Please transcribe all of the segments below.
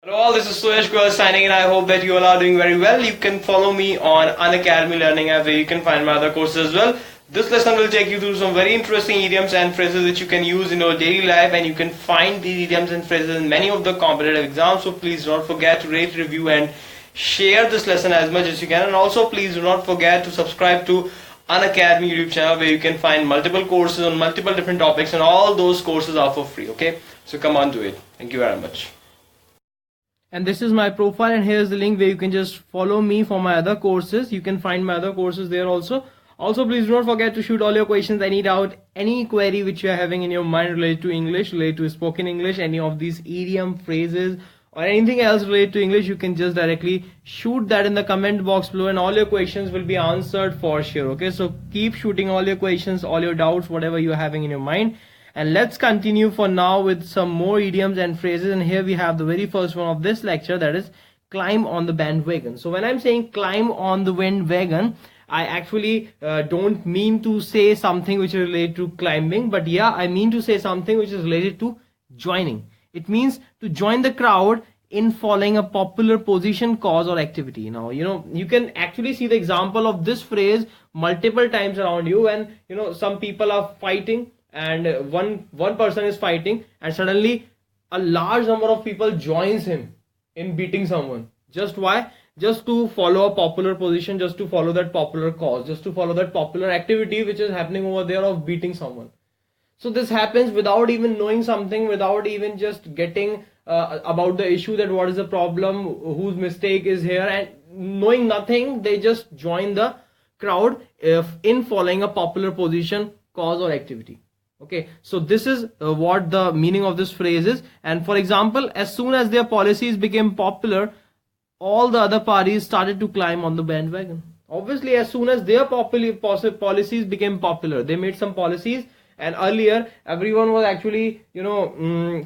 Hello all, this is Suyash signing in. I hope that you all are doing very well. You can follow me on Unacademy Learning app where you can find my other courses as well. This lesson will take you through some very interesting idioms and phrases which you can use in your daily life, and you can find these idioms and phrases in many of the competitive exams. So please don't forget to rate, review and share this lesson as much as you can. And also please do not forget to subscribe to Unacademy YouTube channel where you can find multiple courses on multiple different topics, and all those courses are for free. Okay, so come on, do it. Thank you very much. And this is my profile, and here's the link where you can just follow me for my other courses. You can find my other courses there also. Also, please do not forget to shoot all your questions, any doubt, any query which you are having in your mind related to English, related to spoken English, any of these idiom phrases or anything else related to English. You can just directly shoot that in the comment box below, and all your questions will be answered for sure. Okay, so keep shooting all your questions, all your doubts, whatever you are having in your mind. And let's continue for now with some more idioms and phrases. And here we have the very first one of this lecture, that is climb on the bandwagon. So when I'm saying climb on the bandwagon, I actually don't mean to say something which is related to climbing, but yeah, I mean to say something which is related to joining. It means to join the crowd in following a popular position, cause or activity. Now, you can actually see the example of this phrase multiple times around you when, some people are fighting, and one person is fighting, and suddenly a large number of people joins him in beating someone. Just why? Just to follow a popular position, just to follow that popular cause, just to follow that popular activity which is happening over there of beating someone. So this happens without even knowing something, without even just getting about the issue, that what is the problem, whose mistake is here, and knowing nothing, they just join the crowd in following a popular position, cause or activity. Okay, so this is what the meaning of this phrase is. And for example, as soon as their policies became popular, all the other parties started to climb on the bandwagon. Obviously, as soon as their policies became popular, they made some policies, and earlier everyone was actually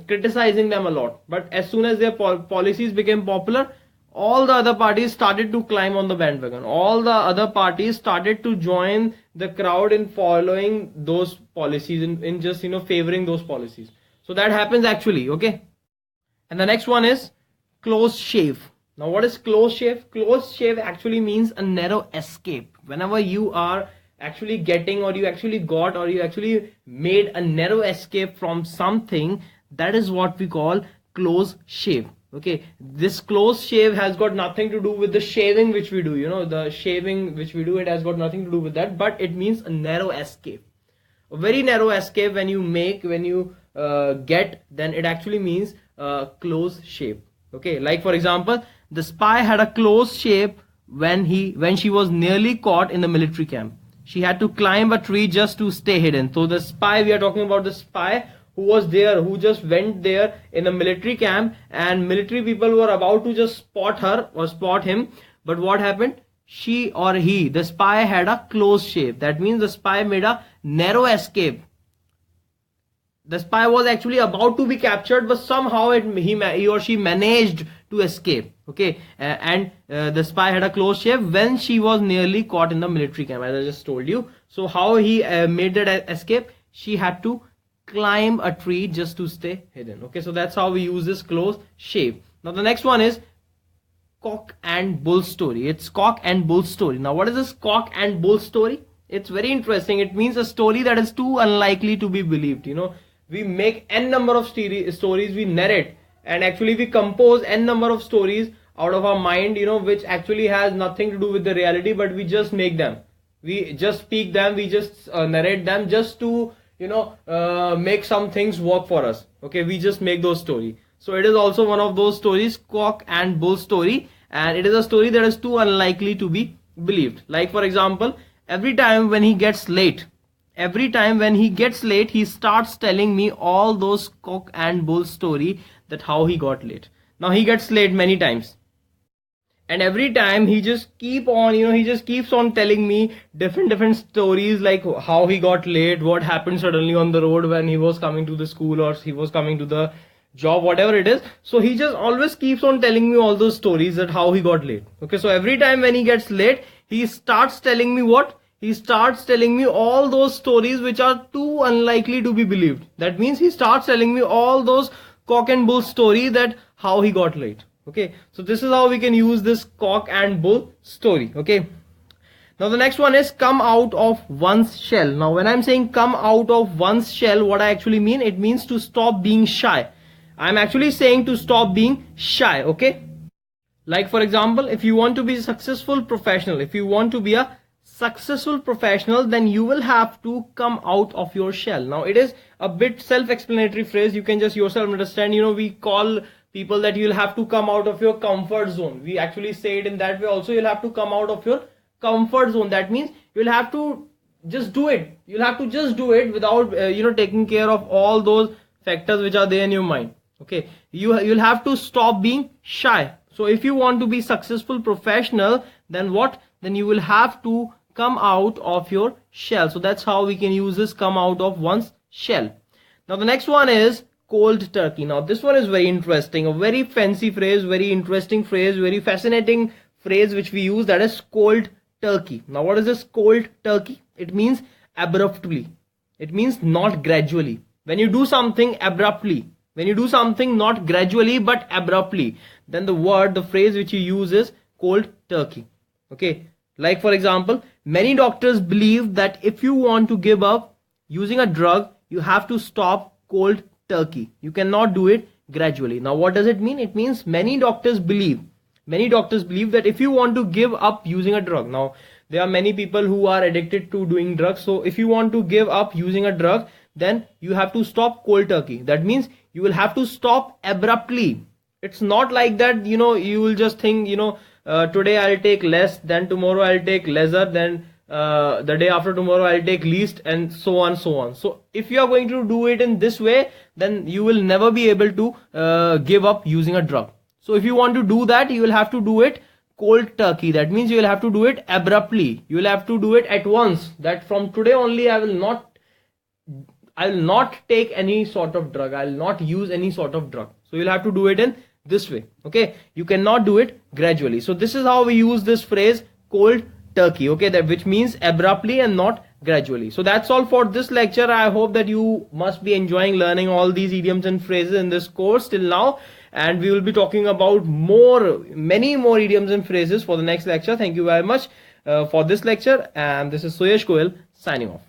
criticizing them a lot. But as soon as their policies became popular, all the other parties started to climb on the bandwagon. All the other parties started to join the crowd in following those policies, in just favoring those policies. So that happens actually. Okay, and the next one is close shave. Now what is close shave? Close shave actually means a narrow escape. Whenever you are actually getting, or you actually got, or you actually made a narrow escape from something, that is what we call close shave. Okay, this close shave has got nothing to do with the shaving which we do, the shaving which we do, it has got nothing to do with that, but it means a narrow escape. A very narrow escape when you make, when you get, then it actually means close shave. Okay, like for example, the spy had a close shave when she was nearly caught in the military camp. She had to climb a tree just to stay hidden. So the spy, we are talking about the spy who was there, who just went there in a military camp, and military people were about to just spot her or spot him. But what happened? She or he, the spy, had a close shave. That means the spy made a narrow escape. The spy was actually about to be captured, but somehow he or she managed to escape. Okay, and the spy had a close shave when she was nearly caught in the military camp, as I just told you. So how he made that escape? She had to climb a tree just to stay hidden. Okay, so that's how we use this close shave. Now the next one is cock and bull story. It's cock and bull story. Now what is this cock and bull story? It's very interesting. It means a story that is too unlikely to be believed. We make n number of stories, we narrate, and actually we compose n number of stories out of our mind, which actually has nothing to do with the reality, but we just make them, we just speak them, we just narrate them just to make some things work for us. Okay, we just make those stories. So it is also one of those stories, cock and bull story, and it is a story that is too unlikely to be believed. Like for example, every time when he gets late, he starts telling me all those cock and bull story, that how he got late. Now he gets late many times, and every time he just keeps on telling me different stories, like how he got late, what happened suddenly on the road when he was coming to the school, or he was coming to the job, whatever it is. So he just always keeps on telling me all those stories, that how he got late. Okay, so every time when he gets late, he starts telling me what? He starts telling me all those stories which are too unlikely to be believed. That means he starts telling me all those cock and bull story, that how he got late. Okay, so this is how we can use this cock and bull story. Okay, now the next one is come out of one's shell. Now when I'm saying come out of one's shell, what I actually mean, it means to stop being shy. I'm actually saying to stop being shy. Okay, like for example, if you want to be a successful professional, if you want to be a successful professional, then you will have to come out of your shell. Now it is a bit self-explanatory phrase, you can just yourself understand. You know, we call people that you'll have to come out of your comfort zone. We actually say it in that way also. You'll have to come out of your comfort zone. That means you'll have to just do it. You'll have to just do it without taking care of all those factors which are there in your mind. Okay, you'll have to stop being shy. So if you want to be successful professional, then what? Then you will have to come out of your shell. So that's how we can use this, come out of one's shell. Now the next one is cold turkey. Now this one is very interesting, a very fancy phrase, very interesting phrase, very fascinating phrase which we use, that is cold turkey. Now what is this cold turkey? It means abruptly. It means not gradually. When you do something abruptly, when you do something not gradually but abruptly, then the phrase which you use is cold turkey. Okay, like for example, many doctors believe that if you want to give up using a drug, you have to stop cold turkey. You cannot do it gradually. Now what does it mean? It means many doctors believe that if you want to give up using a drug, now there are many people who are addicted to doing drugs, so if you want to give up using a drug, then you have to stop cold turkey. That means you will have to stop abruptly. It's not like that, you will just think, today I'll take less, then tomorrow I'll take lesser, then the day after tomorrow I'll take least, and so on. So if you are going to do it in this way, then you will never be able to give up using a drug. So if you want to do that, you will have to do it cold turkey. That means you will have to do it abruptly. You will have to do it at once, that from today only I will not take any sort of drug. I will not use any sort of drug. So you'll have to do it in this way. Okay, you cannot do it gradually. So this is how we use this phrase cold turkey. Okay, that which means abruptly and not gradually. So that's all for this lecture. I hope that you must be enjoying learning all these idioms and phrases in this course till now, and we will be talking about many more idioms and phrases for the next lecture. Thank you very much for this lecture, and this is Suyash signing off.